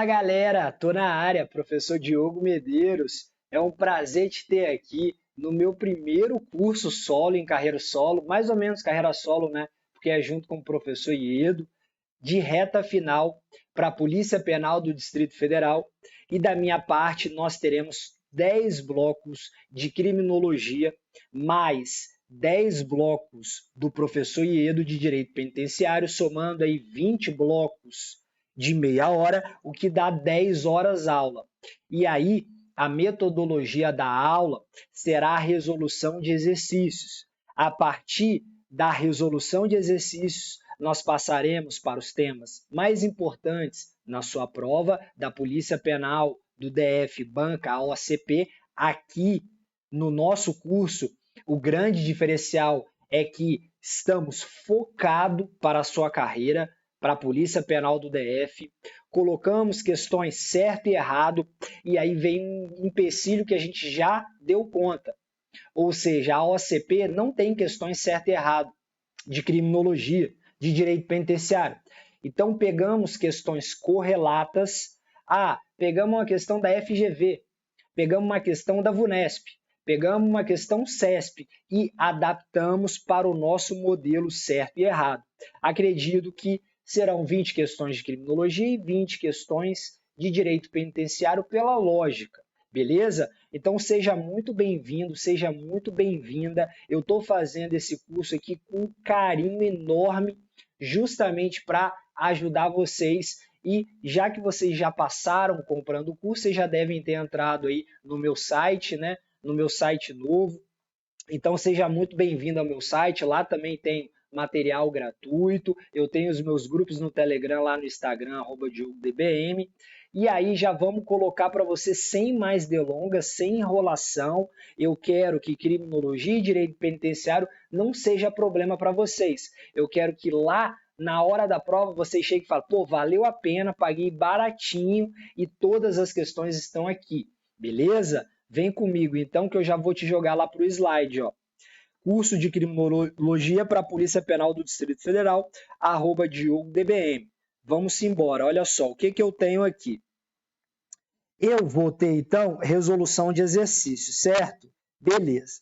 Fala galera, tô na área, professor Diogo Medeiros. É um prazer te ter aqui no meu primeiro curso solo em carreira solo, mais ou menos carreira solo, né? Porque é junto com o professor Iedo, de reta final para a Polícia Penal do Distrito Federal. E da minha parte, nós teremos 10 blocos de criminologia, mais 10 blocos do professor Iedo de Direito Penitenciário, somando aí 20 blocos de meia hora, o que dá 10 horas aula. E aí, a metodologia da aula será a resolução de exercícios. A partir da resolução de exercícios, nós passaremos para os temas mais importantes na sua prova da Polícia Penal, do DF, Banca, a OCP. Aqui no nosso curso, o grande diferencial é que estamos focados para a sua carreira, para a Polícia Penal do DF, colocamos questões certo e errado, e aí vem um empecilho que a gente já deu conta. Ou seja, a OCP não tem questões certo e errado de criminologia, de direito penitenciário. Então, pegamos questões correlatas. Pegamos uma questão da FGV, pegamos uma questão da VUNESP, pegamos uma questão CESP e adaptamos para o nosso modelo certo e errado. Acredito que serão 20 questões de criminologia e 20 questões de direito penitenciário pela lógica, beleza? Então seja muito bem-vindo, seja muito bem-vinda. Eu estou fazendo esse curso aqui com um carinho enorme, justamente para ajudar vocês. E já que vocês já passaram comprando o curso, vocês já devem ter entrado aí no meu site, né? No meu site novo. Então seja muito bem-vindo ao meu site, lá também tem material gratuito, eu tenho os meus grupos no Telegram, lá no Instagram, @DiogoDBM, e aí já vamos colocar para você sem mais delongas, sem enrolação. Eu quero que criminologia e direito penitenciário não seja problema para vocês. Eu quero que lá na hora da prova vocês cheguem e falem, pô, valeu a pena, paguei baratinho e todas as questões estão aqui, beleza? Vem comigo então que eu já vou te jogar lá para o slide, ó. Curso de Criminologia para a Polícia Penal do Distrito Federal, @DiogoDBM. Vamos embora, olha só, o que eu tenho aqui? Eu vou ter, então, resolução de exercício, certo? Beleza.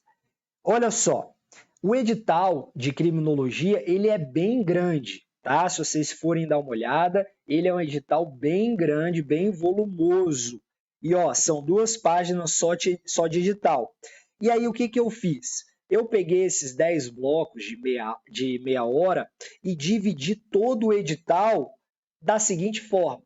Olha só, o edital de criminologia, ele é bem grande, tá? Se vocês forem dar uma olhada, ele é um edital bem grande, bem volumoso. E, ó, são 2 páginas só de edital. E aí, o que eu fiz? Eu peguei esses 10 blocos de meia hora e dividi todo o edital da seguinte forma.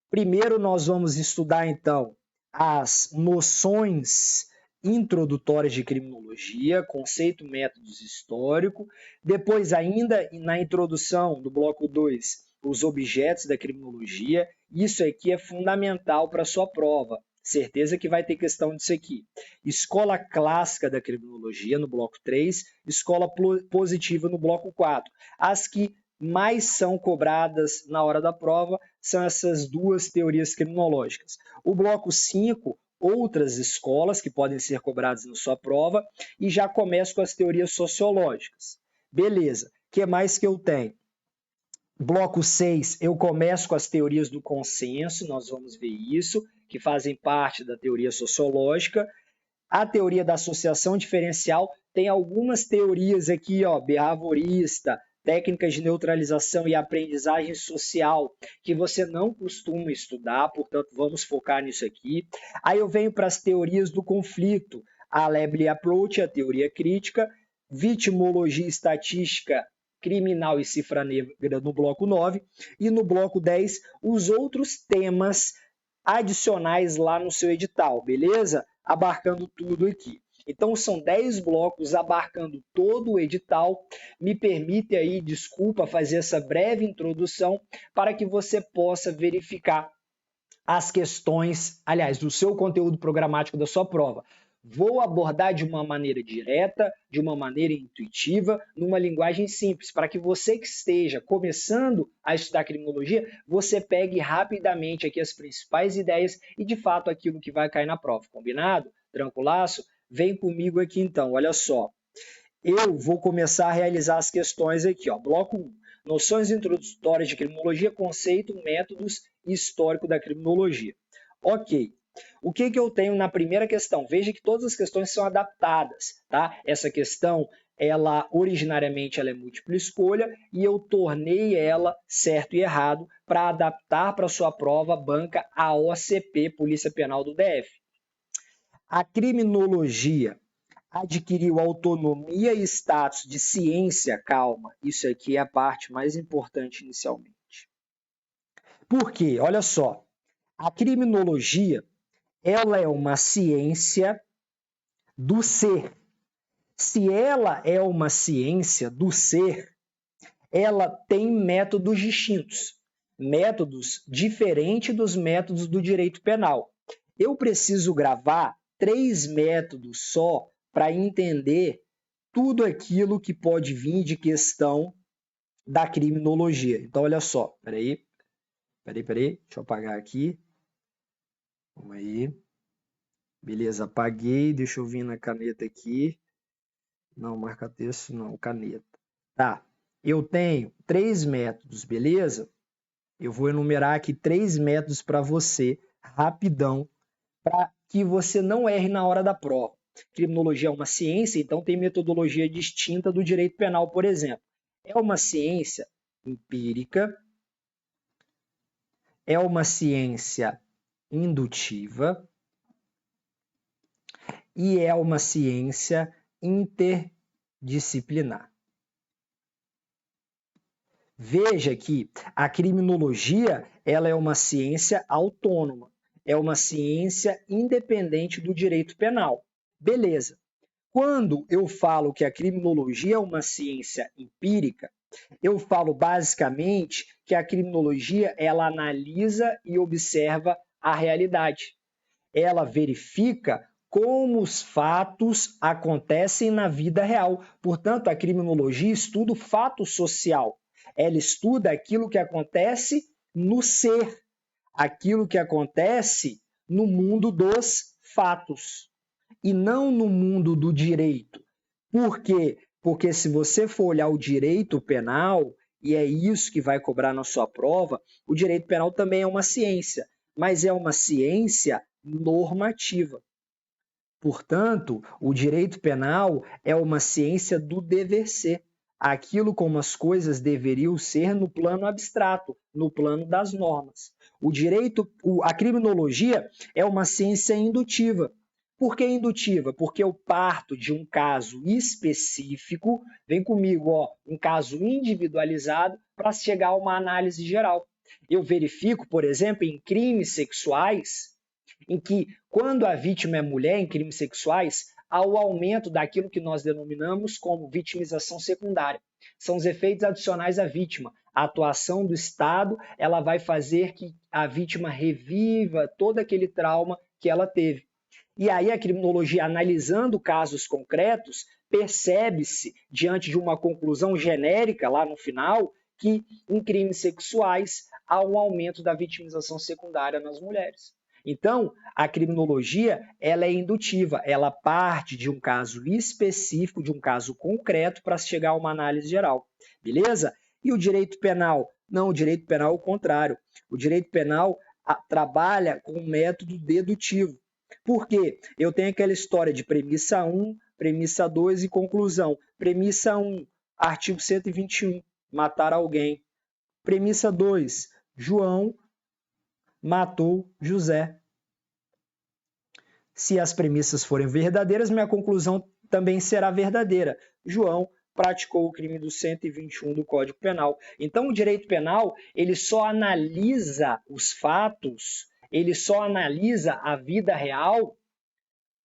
Primeiro, nós vamos estudar, então, as noções introdutórias de criminologia, conceito, métodos histórico. Depois, ainda na introdução do bloco 2, os objetos da criminologia. Isso aqui é fundamental para a sua prova. Certeza que vai ter questão disso aqui. Escola clássica da criminologia no bloco 3, escola positiva no bloco 4. As que mais são cobradas na hora da prova são essas 2 teorias criminológicas. O bloco 5, outras escolas que podem ser cobradas na sua prova, e já começo com as teorias sociológicas. Beleza, o que mais que eu tenho? Bloco 6, eu começo com as teorias do consenso, nós vamos ver isso, que fazem parte da teoria sociológica. A teoria da associação diferencial tem algumas teorias aqui, ó, behaviorista, técnicas de neutralização e aprendizagem social, que você não costuma estudar, portanto, vamos focar nisso aqui. Aí eu venho para as teorias do conflito, a Lebel Approach, a teoria crítica, vitimologia estatística criminal e cifra negra no bloco 9, e no bloco 10, os outros temas adicionais lá no seu edital, beleza? Abarcando tudo aqui. Então, são 10 blocos abarcando todo o edital. Me permite aí, desculpa, fazer essa breve introdução para que você possa verificar as questões, aliás, do seu conteúdo programático da sua prova. Vou abordar de uma maneira direta, de uma maneira intuitiva, numa linguagem simples, para que você que esteja começando a estudar criminologia, você pegue rapidamente aqui as principais ideias e, de fato, aquilo que vai cair na prova. Combinado? Tranquilaço? Vem comigo aqui então, olha só. Eu vou começar a realizar as questões aqui, ó. Bloco 1. Noções introdutórias de criminologia, conceito, métodos histórico da criminologia. Ok. O que eu tenho na primeira questão? Veja que todas as questões são adaptadas, tá? Essa questão, originariamente ela é múltipla escolha e eu tornei ela certo e errado para adaptar para sua prova banca a OCP, Polícia Penal do DF. A criminologia adquiriu autonomia e status de ciência, calma, isso aqui é a parte mais importante inicialmente. Por quê? Olha só, a criminologia, ela é uma ciência do ser. Se ela é uma ciência do ser, ela tem métodos distintos, métodos diferentes dos métodos do direito penal. Eu preciso gravar 3 métodos só para entender tudo aquilo que pode vir de questão da criminologia. Então, olha só, peraí, deixa eu apagar aqui. Vamos aí. Beleza, apaguei, deixa eu vir na caneta aqui. Não, marca-texto não, caneta. Tá, eu tenho 3 métodos, beleza? Eu vou enumerar aqui 3 métodos para você, rapidão, para que você não erre na hora da prova. Criminologia é uma ciência, então tem metodologia distinta do direito penal, por exemplo. É uma ciência empírica, é uma ciência indutiva e é uma ciência interdisciplinar. Veja que a criminologia, ela é uma ciência autônoma, é uma ciência independente do direito penal. Beleza. Quando eu falo que a criminologia é uma ciência empírica, eu falo basicamente que a criminologia, ela analisa e observa a realidade. Ela verifica como os fatos acontecem na vida real. Portanto, a criminologia estuda o fato social. Ela estuda aquilo que acontece no ser, aquilo que acontece no mundo dos fatos e não no mundo do direito. Por quê? Porque se você for olhar o direito penal, e é isso que vai cobrar na sua prova, o direito penal também é uma ciência, mas é uma ciência normativa. Portanto, o direito penal é uma ciência do dever ser, aquilo como as coisas deveriam ser no plano abstrato, no plano das normas. A criminologia é uma ciência indutiva. Por que indutiva? Porque eu parto de um caso específico, vem comigo, um caso individualizado, para chegar a uma análise geral. Eu verifico, por exemplo, em crimes sexuais, em que, quando a vítima é mulher em crimes sexuais, há o aumento daquilo que nós denominamos como vitimização secundária. São os efeitos adicionais à vítima. A atuação do Estado, ela vai fazer que a vítima reviva todo aquele trauma que ela teve. E aí a criminologia, analisando casos concretos, percebe-se, diante de uma conclusão genérica lá no final, que em crimes sexuais há um aumento da vitimização secundária nas mulheres. Então, a criminologia, ela é indutiva, ela parte de um caso específico, de um caso concreto, para chegar a uma análise geral, beleza? E o direito penal? Não, o direito penal é o contrário. O direito penal trabalha com um método dedutivo. Por quê? Eu tenho aquela história de premissa 1, premissa 2 e conclusão. Premissa 1, artigo 121, matar alguém. Premissa 2, João matou José. Se as premissas forem verdadeiras, minha conclusão também será verdadeira. João praticou o crime do 121 do Código Penal. Então, o direito penal, ele só analisa os fatos, ele só analisa a vida real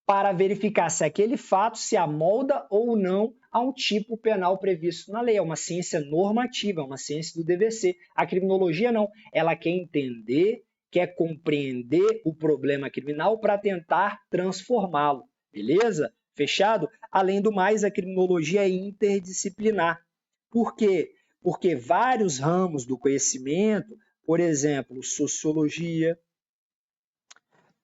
para verificar se aquele fato se amolda ou não a um tipo penal previsto na lei. É uma ciência normativa, é uma ciência do dever ser. A criminologia não. Ela quer entender, quer compreender o problema criminal para tentar transformá-lo. Beleza? Fechado? Além do mais, a criminologia é interdisciplinar. Por quê? Porque vários ramos do conhecimento, por exemplo, sociologia,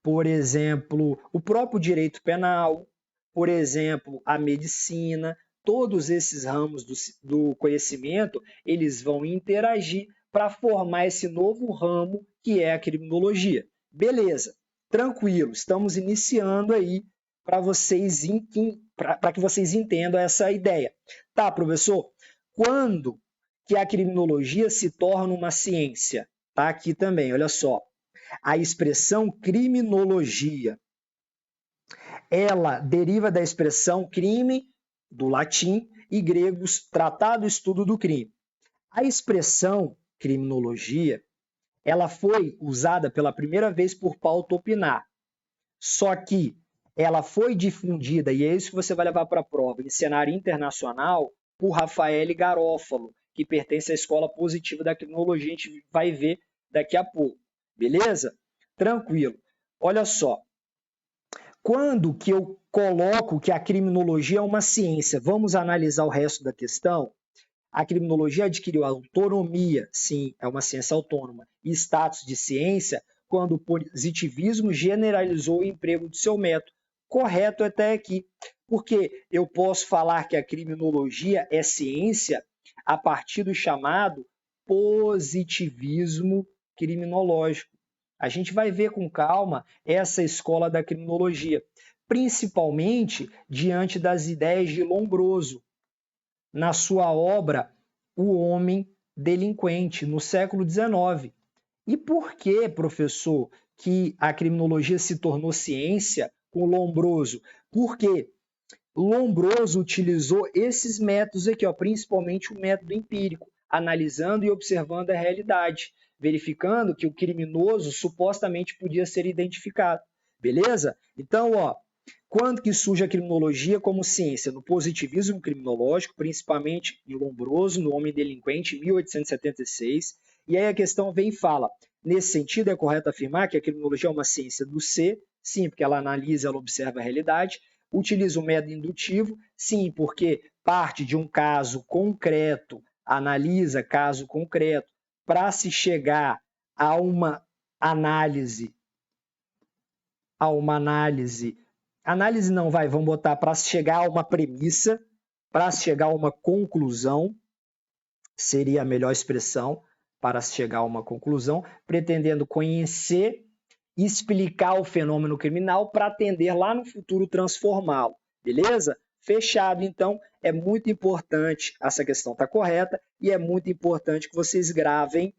por exemplo, o próprio direito penal, por exemplo, a medicina, todos esses ramos do conhecimento, eles vão interagir para formar esse novo ramo que é a criminologia. Beleza, tranquilo, estamos iniciando aí para que vocês entendam essa ideia. Tá, professor? Quando que a criminologia se torna uma ciência? Tá aqui também, olha só. A expressão criminologia, ela deriva da expressão crime, do latim, e gregos, tratado, estudo do crime. A expressão criminologia, ela foi usada pela primeira vez por Paulo Topinar. Só que ela foi difundida, e é isso que você vai levar para a prova, em cenário internacional, por Raffaele Garofalo, que pertence à escola positiva da criminologia, a gente vai ver daqui a pouco. Beleza? Tranquilo. Olha só. Quando que eu coloco que a criminologia é uma ciência? Vamos analisar o resto da questão? A criminologia adquiriu autonomia, sim, é uma ciência autônoma, e status de ciência quando o positivismo generalizou o emprego do seu método. Correto até aqui, porque eu posso falar que a criminologia é ciência a partir do chamado positivismo criminológico. A gente vai ver com calma essa escola da criminologia, principalmente diante das ideias de Lombroso, na sua obra O Homem Delinquente, no século XIX. E por que, professor, que a criminologia se tornou ciência com Lombroso? Porque Lombroso utilizou esses métodos aqui, ó, principalmente o método empírico, analisando e observando a realidade, verificando que o criminoso supostamente podia ser identificado. Beleza? Então, ó, quando que surge a criminologia como ciência? No positivismo criminológico, principalmente em Lombroso, no Homem Delinquente, em 1876. E aí a questão vem e fala, nesse sentido, é correto afirmar que a criminologia é uma ciência do ser? Sim, porque ela analisa, ela observa a realidade. Utiliza o método indutivo? Sim, porque parte de um caso concreto, analisa caso concreto, para se chegar a uma análise. Análise não, vamos botar para se chegar a uma premissa, para se chegar a uma conclusão, seria a melhor expressão, para se chegar a uma conclusão, pretendendo conhecer e explicar o fenômeno criminal para atender lá no futuro transformá-lo. Beleza? Fechado, então, é muito importante, essa questão está correta, e é muito importante que vocês gravem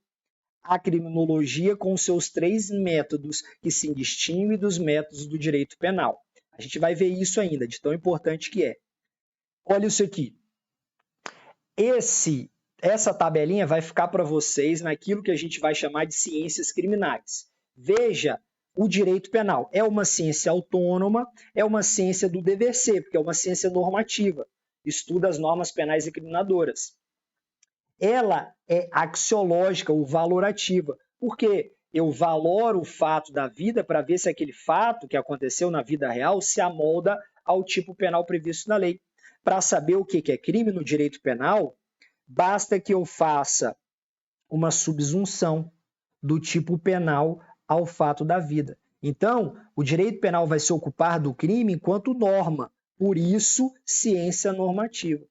a criminologia com seus 3 métodos que se distinguem dos métodos do direito penal. A gente vai ver isso ainda, de tão importante que é. Olha isso aqui. Essa tabelinha vai ficar para vocês naquilo que a gente vai chamar de ciências criminais. Veja o direito penal. É uma ciência autônoma, é uma ciência do dever ser, porque é uma ciência normativa. Estuda as normas penais incriminadoras. Ela é axiológica ou valorativa, porque eu valoro o fato da vida para ver se aquele fato que aconteceu na vida real se amolda ao tipo penal previsto na lei. Para saber o que é crime no direito penal, basta que eu faça uma subsunção do tipo penal ao fato da vida. Então, o direito penal vai se ocupar do crime enquanto norma, por isso, ciência normativa.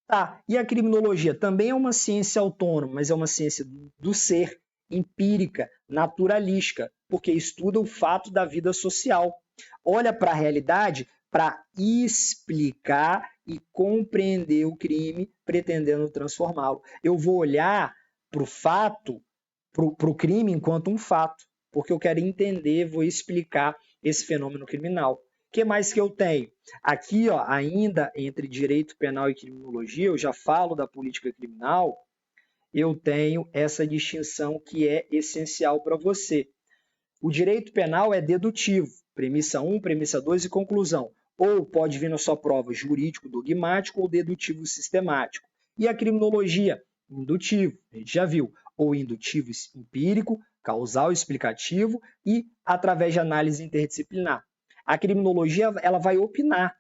Tá, e a criminologia também é uma ciência autônoma, mas é uma ciência do ser, empírica, naturalística, porque estuda o fato da vida social. Olha para a realidade para explicar e compreender o crime, pretendendo transformá-lo. Eu vou olhar para o fato, para o crime enquanto um fato, porque eu quero entender, vou explicar esse fenômeno criminal. O que mais que eu tenho? Aqui, ó, ainda entre direito penal e criminologia, eu já falo da política criminal, eu tenho essa distinção que é essencial para você. O direito penal é dedutivo, premissa 1, premissa 2 e conclusão. Ou pode vir na sua prova jurídico dogmático ou dedutivo sistemático. E a criminologia, indutivo, a gente já viu, ou indutivo empírico, causal explicativo e através de análise interdisciplinar. A criminologia ela vai opinar.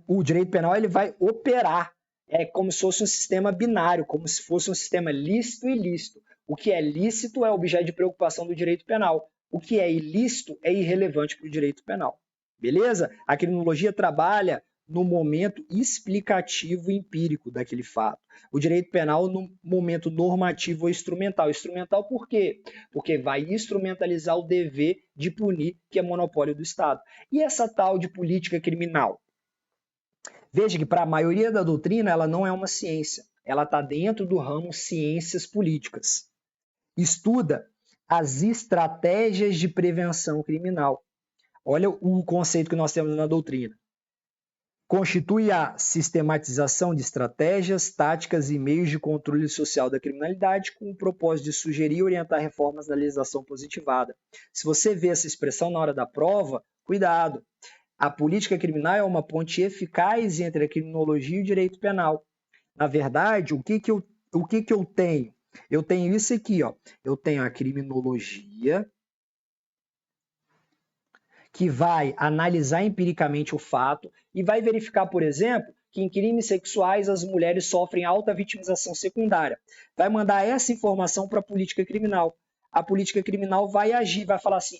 O direito penal ele vai operar. É como se fosse um sistema binário, como se fosse um sistema lícito e ilícito. O que é lícito é objeto de preocupação do direito penal. O que é ilícito é irrelevante para o direito penal. Beleza? A criminologia trabalha no momento explicativo e empírico daquele fato. O direito penal no momento normativo ou instrumental. Instrumental por quê? Porque vai instrumentalizar o dever de punir, que é monopólio do Estado. E essa tal de política criminal? Veja que para a maioria da doutrina ela não é uma ciência. Ela está dentro do ramo ciências políticas. Estuda as estratégias de prevenção criminal. Olha o conceito que nós temos na doutrina. Constitui a sistematização de estratégias, táticas e meios de controle social da criminalidade com o propósito de sugerir e orientar reformas da legislação positivada. Se você vê essa expressão na hora da prova, cuidado. A política criminal é uma ponte eficaz entre a criminologia e o direito penal. Na verdade, o que eu tenho? Eu tenho isso aqui, ó. Eu tenho a criminologia, que vai analisar empiricamente o fato e vai verificar, por exemplo, que em crimes sexuais as mulheres sofrem alta vitimização secundária. Vai mandar essa informação para a política criminal. A política criminal vai agir, vai falar assim,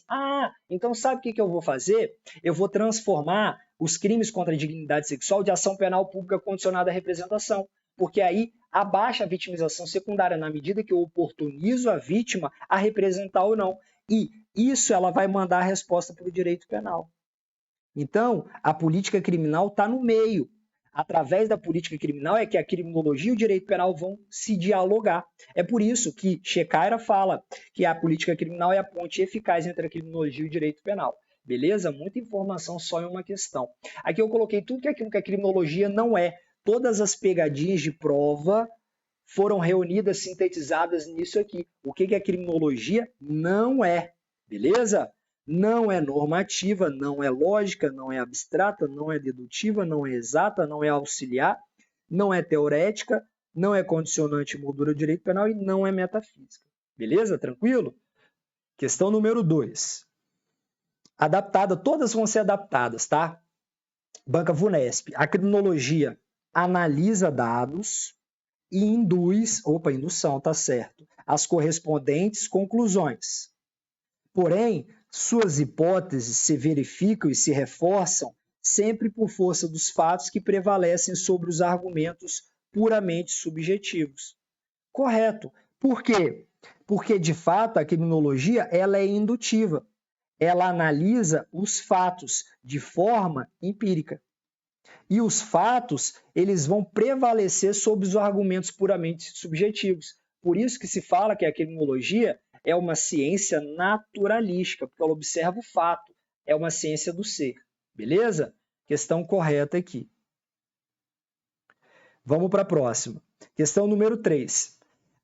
então sabe o que eu vou fazer? Eu vou transformar os crimes contra a dignidade sexual de ação penal pública condicionada à representação, porque aí abaixa a vitimização secundária na medida que eu oportunizo a vítima a representar ou não. E isso ela vai mandar a resposta para o direito penal. Então, a política criminal está no meio. Através da política criminal é que a criminologia e o direito penal vão se dialogar. É por isso que Shekhara fala que a política criminal é a ponte eficaz entre a criminologia e o direito penal. Beleza? Muita informação só em uma questão. Aqui eu coloquei tudo aquilo que a criminologia não é. Todas as pegadinhas de prova foram reunidas, sintetizadas nisso aqui. O que a criminologia não é. Beleza? Não é normativa, não é lógica, não é abstrata, não é dedutiva, não é exata, não é auxiliar, não é teorética, não é condicionante e moldura do direito penal e não é metafísica. Beleza? Tranquilo? Questão número 2. Adaptada, todas vão ser adaptadas, tá? Banca VUNESP. A criminologia analisa dados e indução, tá certo, as correspondentes conclusões. Porém, suas hipóteses se verificam e se reforçam sempre por força dos fatos que prevalecem sobre os argumentos puramente subjetivos. Correto. Por quê? Porque, de fato, a criminologia ela é indutiva. Ela analisa os fatos de forma empírica. E os fatos eles vão prevalecer sobre os argumentos puramente subjetivos. Por isso que se fala que a criminologia é uma ciência naturalística, porque ela observa o fato, é uma ciência do ser. Beleza? Questão correta aqui. Vamos para a próxima. Questão número 3.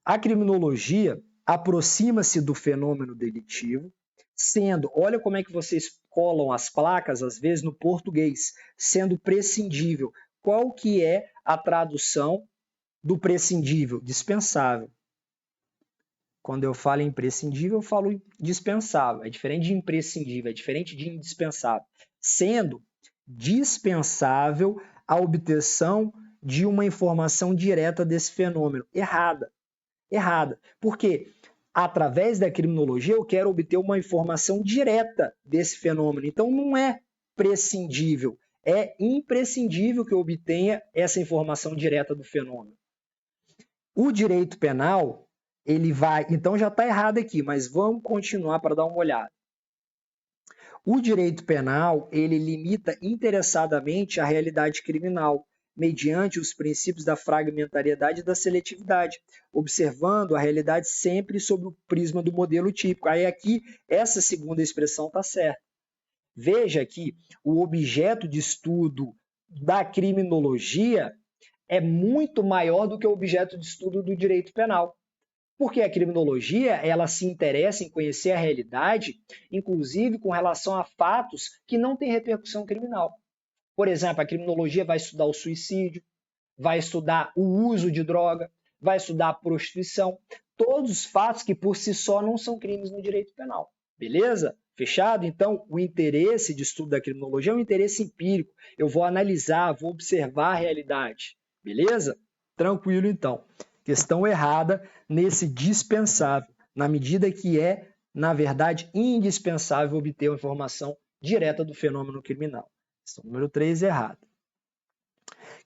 A criminologia aproxima-se do fenômeno delitivo, sendo, olha como é que vocês colam as placas, às vezes, no português, sendo prescindível. Qual que é a tradução do prescindível? Dispensável. Quando eu falo imprescindível, eu falo dispensável. É diferente de imprescindível, é diferente de indispensável. Sendo dispensável a obtenção de uma informação direta desse fenômeno. Errada. Errada. Por quê? Através da criminologia, eu quero obter uma informação direta desse fenômeno. Então, não é prescindível. É imprescindível que eu obtenha essa informação direta do fenômeno. O direito penal, ele vai... Então, já está errado aqui, mas vamos continuar para dar uma olhada. O direito penal, ele limita interessadamente a realidade criminal, mediante os princípios da fragmentariedade e da seletividade, observando a realidade sempre sob o prisma do modelo típico. Aí aqui, essa segunda expressão está certa. Veja que o objeto de estudo da criminologia é muito maior do que o objeto de estudo do direito penal. Porque a criminologia, ela se interessa em conhecer a realidade, inclusive com relação a fatos que não têm repercussão criminal. Por exemplo, a criminologia vai estudar o suicídio, vai estudar o uso de droga, vai estudar a prostituição, todos os fatos que por si só não são crimes no direito penal. Beleza? Fechado? Então, o interesse de estudo da criminologia é um interesse empírico. Eu vou analisar, vou observar a realidade. Beleza? Tranquilo, então. Questão errada nesse dispensável, na medida que é, na verdade, indispensável obter uma informação direta do fenômeno criminal. Questão número 3, errada.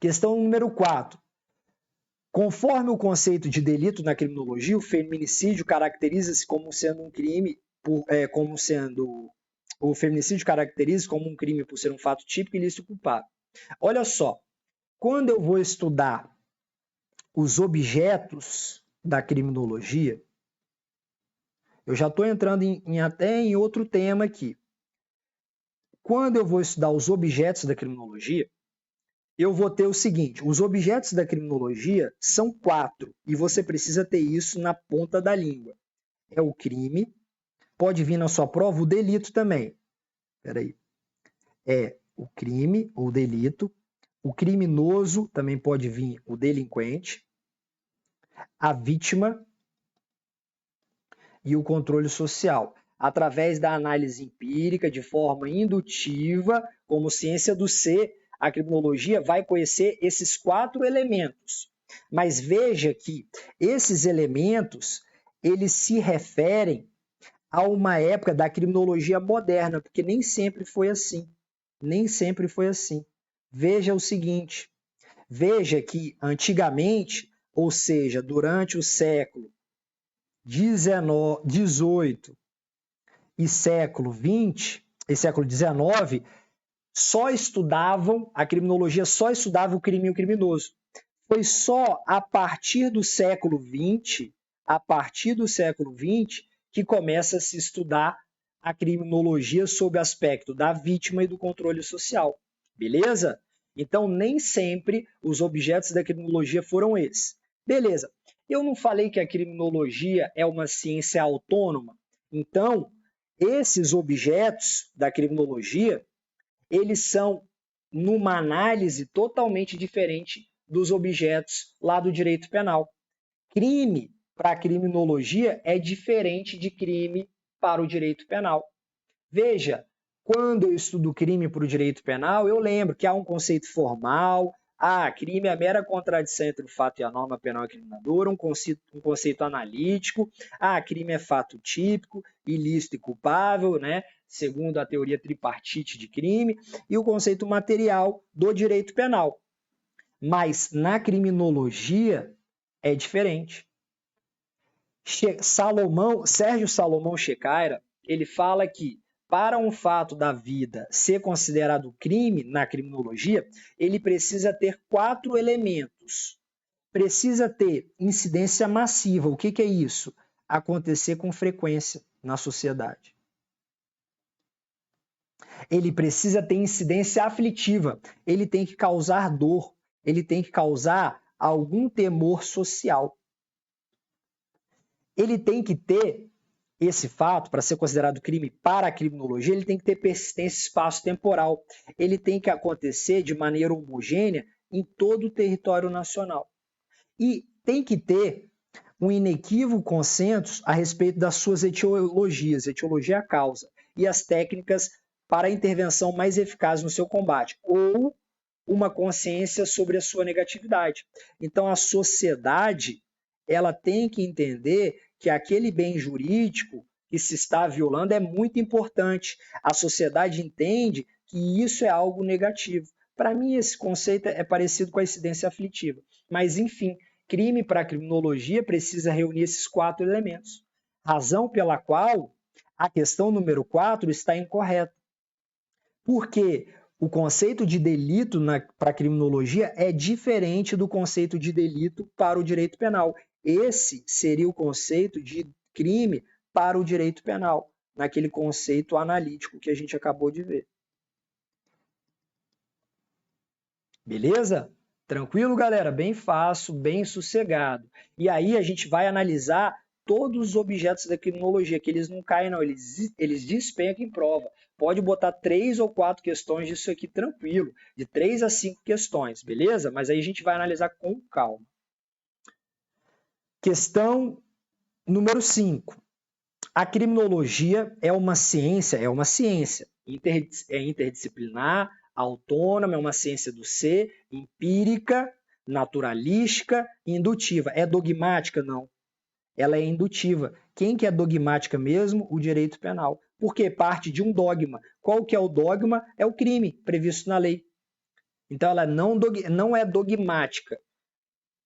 Questão número 4. Conforme o conceito de delito na criminologia, o feminicídio caracteriza-se como sendo um crime, o feminicídio caracteriza-se como um crime por ser um fato típico e ilícito culpável. Olha só, quando eu vou estudar os objetos da criminologia, eu já estou entrando até em outro tema aqui. Quando eu vou estudar os objetos da criminologia, eu vou ter o seguinte: os objetos da criminologia são 4 e você precisa ter isso na ponta da língua. É o crime, pode vir na sua prova o delito também. Espera aí. É o crime ou delito, o criminoso também pode vir o delinquente, a vítima e o controle social. Através da análise empírica, de forma indutiva, como ciência do ser, a criminologia vai conhecer esses 4 elementos. Mas veja que esses elementos, eles se referem a uma época da criminologia moderna, porque nem sempre foi assim. Nem sempre foi assim. Veja o seguinte, veja que antigamente, ou seja, durante o século XVIII e século XX, e século XIX, a criminologia só estudava o crime e o criminoso. Foi só a partir do século XX, que começa a se estudar a criminologia sob o aspecto da vítima e do controle social. Beleza? Então, nem sempre os objetos da criminologia foram esses. Beleza. Eu não falei que a criminologia é uma ciência autônoma. Então, esses objetos da criminologia, eles são numa análise totalmente diferente dos objetos lá do direito penal. Crime para a criminologia é diferente de crime para o direito penal. Veja, quando eu estudo crime para o direito penal, eu lembro que há um conceito formal, crime é a mera contradição entre o fato e a norma penal incriminadora, um conceito analítico, crime é fato típico, ilícito e culpável, né? Segundo a teoria tripartite de crime, e o conceito material do direito penal. Mas na criminologia é diferente. Sérgio Salomão Checaira, ele fala que para um fato da vida ser considerado crime na criminologia, ele precisa ter 4 elementos. Precisa ter incidência massiva. O que é isso? Acontecer com frequência na sociedade. Ele precisa ter incidência aflitiva. Ele tem que causar dor. Ele tem que causar algum temor social. Ele tem que ter esse fato, para ser considerado crime para a criminologia, ele tem que ter persistência espaço-temporal. Ele tem que acontecer de maneira homogênea em todo o território nacional. E tem que ter um inequívoco consenso a respeito das suas etiologias, etiologia é a causa, e as técnicas para a intervenção mais eficaz no seu combate, ou uma consciência sobre a sua negatividade. Então, a sociedade ela tem que entender que aquele bem jurídico que se está violando é muito importante. A sociedade entende que isso é algo negativo. Para mim, esse conceito é parecido com a incidência aflitiva. Mas, enfim, crime para a criminologia precisa reunir esses 4 elementos. Razão pela qual a questão número 4 está incorreta. Porque o conceito de delito para a criminologia é diferente do conceito de delito para o direito penal. Esse seria o conceito de crime para o direito penal, naquele conceito analítico que a gente acabou de ver. Beleza? Tranquilo, galera? Bem fácil, bem sossegado. E aí a gente vai analisar todos os objetos da criminologia, que eles não caem não, eles despencam em prova. Pode botar 3 ou 4 questões disso aqui tranquilo, de 3 a 5 questões, beleza? Mas aí a gente vai analisar com calma. Questão número 5. A criminologia é uma ciência interdisciplinar, autônoma, é uma ciência do ser, empírica, naturalística e indutiva. É dogmática? Não. Ela é indutiva. Quem que é dogmática mesmo? O direito penal. Porque parte de um dogma. Qual que é o dogma? É o crime previsto na lei. Então, ela não é dogmática.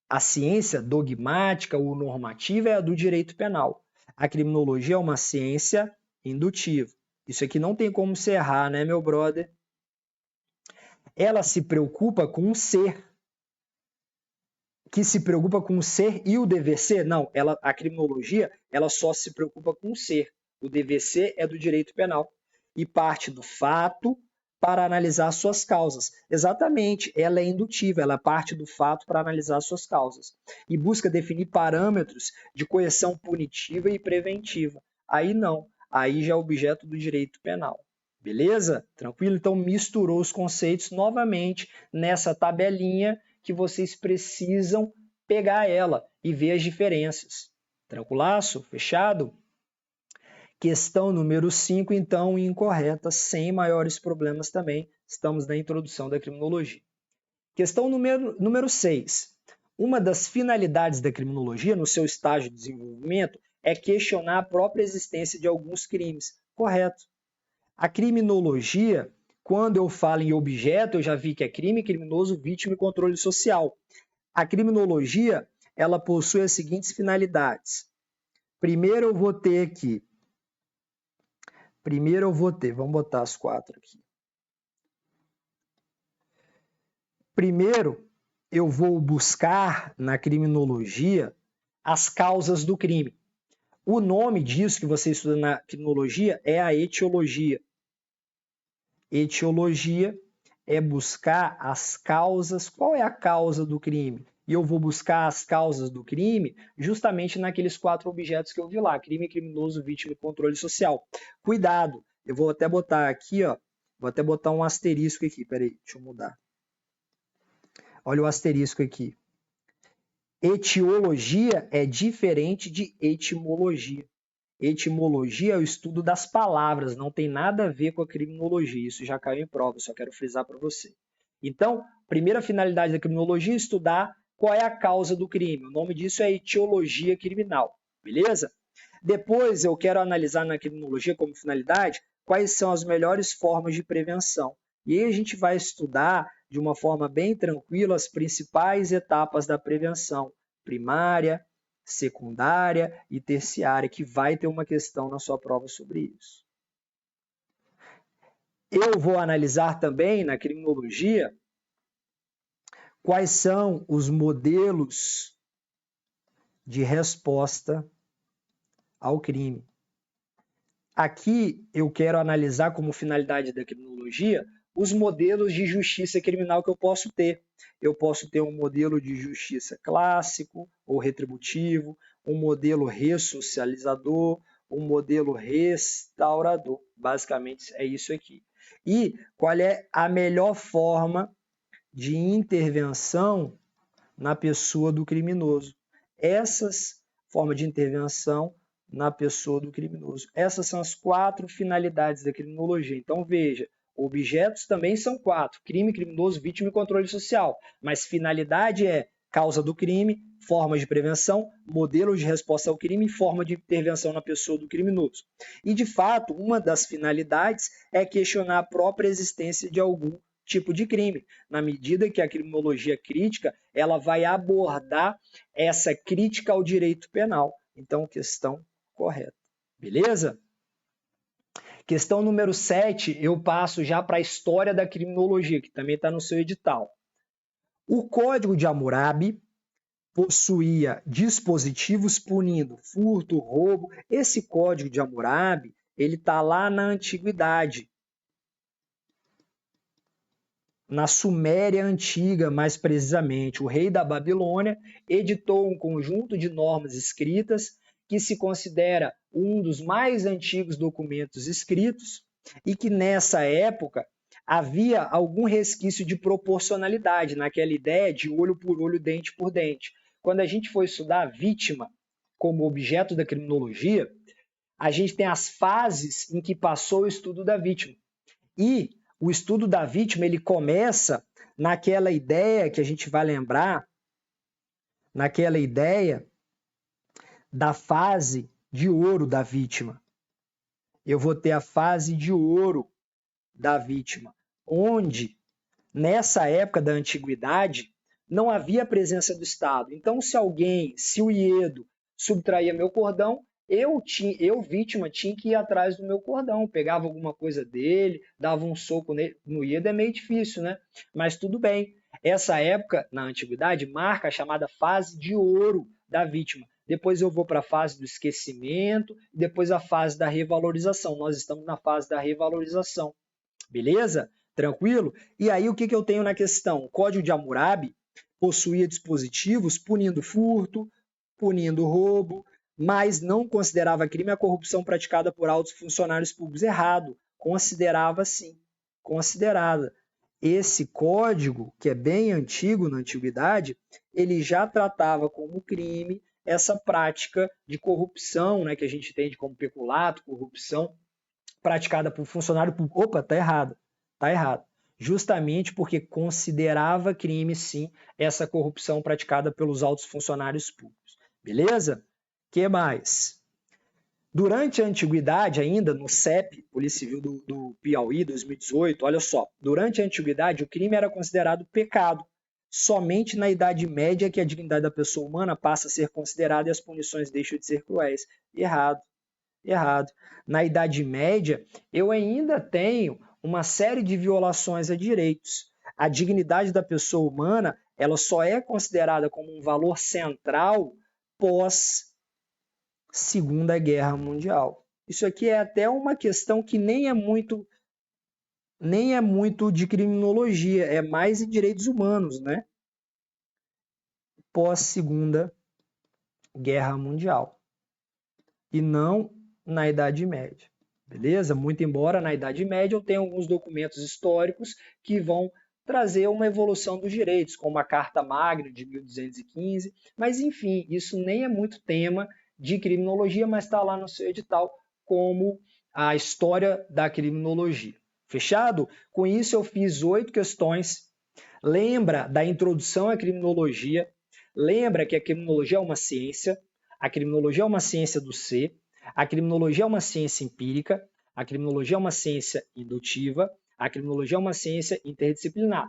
A ciência dogmática ou normativa é a do direito penal. A criminologia é uma ciência indutiva. Isso aqui não tem como se errar, né, meu brother? Ela se preocupa com o ser. Que se preocupa com o ser e o dever ser? Não, a criminologia ela só se preocupa com o ser. O dever ser é do direito penal. E parte do fato para analisar suas causas. Exatamente, ela é indutiva, ela parte do fato para analisar suas causas. E busca definir parâmetros de coerção punitiva e preventiva. Aí não, aí já é objeto do direito penal. Beleza? Tranquilo? Então misturou os conceitos novamente nessa tabelinha que vocês precisam pegar ela e ver as diferenças. Tranquilaço? Fechado? Questão número 5, então, incorreta, sem maiores problemas também. Estamos na introdução da criminologia. Questão número 6. Uma das finalidades da criminologia, no seu estágio de desenvolvimento, é questionar a própria existência de alguns crimes. Correto. A criminologia, quando eu falo em objeto, eu já vi que é crime, criminoso, vítima e controle social. A criminologia, ela possui as seguintes finalidades. Primeiro eu vou ter, vamos botar as 4 aqui. Primeiro, eu vou buscar na criminologia as causas do crime. O nome disso que você estuda na criminologia é a etiologia. Etiologia é buscar as causas. Qual é a causa do crime? E eu vou buscar as causas do crime justamente naqueles 4 objetos que eu vi lá: crime, criminoso, vítima e controle social. Cuidado, eu vou até botar aqui, ó, vou até botar um asterisco aqui. Peraí, deixa eu mudar. Olha o asterisco aqui. Etiologia é diferente de etimologia. Etimologia é o estudo das palavras, não tem nada a ver com a criminologia. Isso já caiu em prova, só quero frisar para você. Então, primeira finalidade da criminologia é estudar qual é a causa do crime. O nome disso é etiologia criminal, beleza? Depois eu quero analisar na criminologia como finalidade quais são as melhores formas de prevenção. E aí a gente vai estudar de uma forma bem tranquila as principais etapas da prevenção: primária, secundária e terciária, que vai ter uma questão na sua prova sobre isso. Eu vou analisar também na criminologia quais são os modelos de resposta ao crime. Aqui eu quero analisar como finalidade da criminologia os modelos de justiça criminal que eu posso ter. Eu posso ter um modelo de justiça clássico ou retributivo, um modelo ressocializador, um modelo restaurador. Basicamente é isso aqui. E qual é a melhor forma de intervenção na pessoa do criminoso? Essas formas de intervenção na pessoa do criminoso. Essas são as 4 finalidades da criminologia. Então veja, objetos também são 4: crime, criminoso, vítima e controle social. Mas finalidade é causa do crime, formas de prevenção, modelos de resposta ao crime e forma de intervenção na pessoa do criminoso. E, de fato, uma das finalidades é questionar a própria existência de algum tipo de crime, na medida que a criminologia crítica ela vai abordar essa crítica ao direito penal. Então, questão correta. Beleza? Questão número 7, eu passo já para a história da criminologia, que também está no seu edital. O Código de Hammurabi possuía dispositivos punindo furto, roubo. Esse Código de Hammurabi, ele está lá na Antiguidade. Na Suméria Antiga, mais precisamente, o rei da Babilônia editou um conjunto de normas escritas que se considera um dos mais antigos documentos escritos e que nessa época havia algum resquício de proporcionalidade naquela ideia de olho por olho, dente por dente. Quando a gente for estudar a vítima como objeto da criminologia, a gente tem as fases em que passou o estudo da vítima. E o estudo da vítima ele começa naquela ideia que a gente vai lembrar, naquela ideia da fase de ouro da vítima. Eu vou ter a fase de ouro da vítima, onde nessa época da antiguidade, não havia presença do Estado. Então, se o Iedo subtraía meu cordão, eu, vítima, tinha que ir atrás do meu cordão, pegava alguma coisa dele, dava um soco nele. No Iedo é meio difícil, né? Mas tudo bem. Essa época, na antiguidade, marca a chamada fase de ouro da vítima. Depois eu vou para a fase do esquecimento, depois a fase da revalorização. Nós estamos na fase da revalorização. Beleza? Tranquilo? E aí o que eu tenho na questão? O Código de Hammurabi possuía dispositivos punindo furto, punindo roubo, mas não considerava crime a corrupção praticada por altos funcionários públicos. Errado. Considerava sim. Considerava. Esse código, que é bem antigo na antiguidade, ele já tratava como crime essa prática de corrupção, né, que a gente entende como peculato, corrupção, praticada por funcionário público. Opa, tá errado. Tá errado. Justamente porque considerava crime, sim, essa corrupção praticada pelos altos funcionários públicos. Beleza? Que mais? Durante a antiguidade, ainda no CEP, Polícia Civil do Piauí, 2018, olha só, durante a antiguidade o crime era considerado pecado. Somente na Idade Média que a dignidade da pessoa humana passa a ser considerada e as punições deixam de ser cruéis. Errado. Errado. Na Idade Média, eu ainda tenho uma série de violações a direitos. A dignidade da pessoa humana, ela só é considerada como um valor central pós Segunda Guerra Mundial. Isso aqui é até uma questão que nem é muito de criminologia, é mais em direitos humanos, né? Pós Segunda Guerra Mundial. E não na Idade Média. Beleza? Muito embora na Idade Média eu tenha alguns documentos históricos que vão trazer uma evolução dos direitos, como a Carta Magna de 1215, mas enfim, isso nem é muito tema de criminologia, mas está lá no seu edital como a história da criminologia. Fechado? Com isso eu fiz 8 questões. Lembra da introdução à criminologia, lembra que a criminologia é uma ciência, a criminologia é uma ciência do ser, a criminologia é uma ciência empírica, a criminologia é uma ciência indutiva, a criminologia é uma ciência interdisciplinar.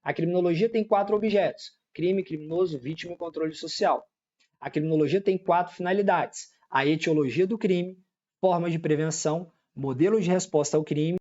A criminologia tem 4 objetos: crime, criminoso, vítima e controle social. A criminologia tem 4 finalidades: a etiologia do crime, formas de prevenção, modelos de resposta ao crime